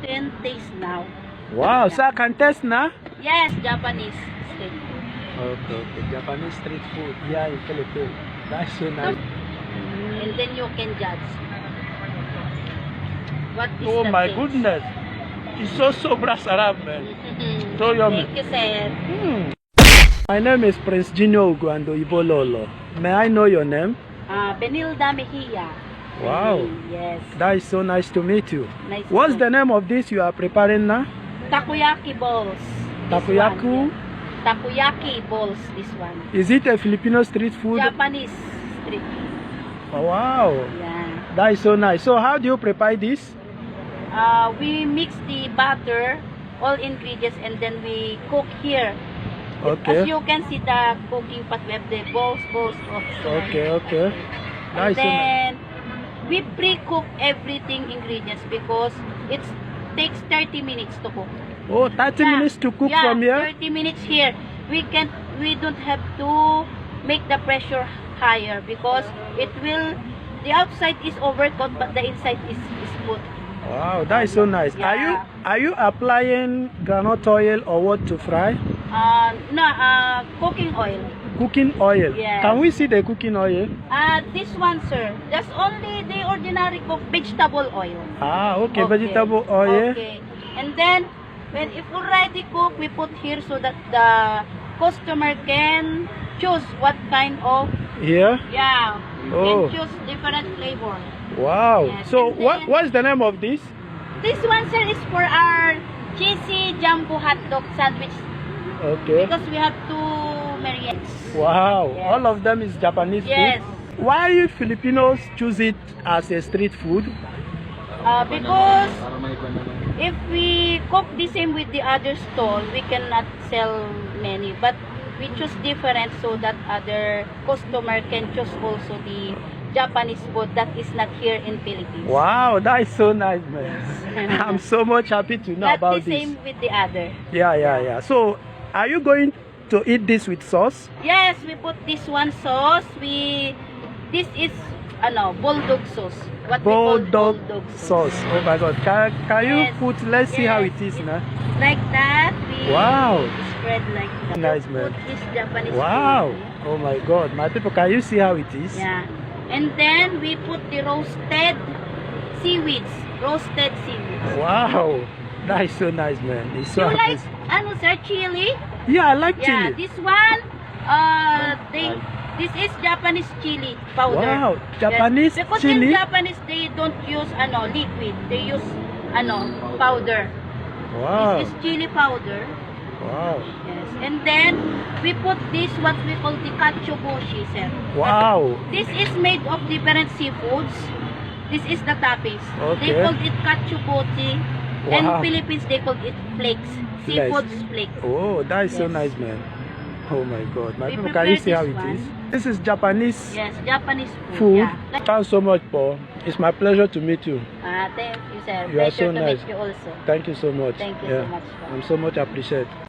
can taste now. Wow, so I can taste now? Yes, Japanese street food. Okay, okay. Japanese street food here in Philippines. That's so nice. And then you can judge. What is Oh the my taste? goodness. It's so sobra sarap, man. So yummy. Thank you, sir. My name is Prince Junior Uguando Ibololo. May I know your name? Benilda Mejia. Wow. Yes. That is so nice to meet you. Nice. What's the name of this you are preparing now? Takoyaki balls. This Takoyaku? one, yeah. Takoyaki balls, this one. Is it a Filipino street food? Japanese street food. Oh, wow. Yeah. That is so nice. So how do you prepare this? We mix the butter, all ingredients, and then we cook here. Okay. As you can see the cooking pot, we have the balls of Okay, okay. That And is so nice. then we pre-cook everything ingredients because it takes 30 minutes to cook. Oh, 30 minutes to cook from here? 30 minutes here. We don't have to make the pressure higher because the outside is overcooked but the inside is smooth. Wow, that is so nice. Yeah. Are you applying granite oil or what to fry? Cooking oil. Cooking oil. Yes. Can we see the cooking oil? This one, sir, just only the ordinary vegetable oil. Ah, okay, vegetable oil. Okay. And then, if already cooked, we put here so that the customer can choose what kind of, Here? yeah, Oh. can choose different flavor. Wow. Yes, So and then- what's the name of this? This one, sir, is for our cheesy jumbo hot dog sandwich Okay. because we have two meriends. Wow. Yes. All of them is Japanese Yes. food. Why Filipinos choose it as a street food? Because if we cook the same with the other stall, we cannot sell many. But we choose different so that other customer can choose also the Japanese food that is not here in Philippines. Wow, that is so nice, man. I'm so much happy to know Not about the this. same with the other. Yeah. So, are you going to eat this with sauce? Yes, we put this one sauce. This is bulldog sauce. What we call Bulldog bulldog sauce. Oh my God. Can you Yes. put? Let's see how Yes, it is now. Like that, we Wow. spread like that. Nice, We man. Put this Japanese Wow. food. Oh my God. My people, can you see how it is? Yeah. And then we put the roasted seaweeds. Roasted seaweeds. Wow. That is so nice, man. It's so You like amazing. sir, chili? Yeah, I like Yeah, chili. this one this is Japanese chili powder. Wow, Japanese because chili? in Japanese they don't use liquid. They use powder. Wow. This is chili powder. Wow. Yes. And then we put this what we call the katsuobushi, sir. Wow. This is made of different seafoods. This is the toppings. Okay. They called it katsuobushi. Wow. And Philippines they called it flakes. Seafood flakes. Oh, that is so Yes. nice, man. Oh my God. My We people, can you prepare see how this it is? one. This is Japanese Yes, Japanese food. food. Yeah. Thanks so much, Paul. It's my pleasure to meet you. Thank you, sir. You are Pleasure so to nice. meet you also. Thank you so much. Thank you so much, sir. I'm so much appreciate.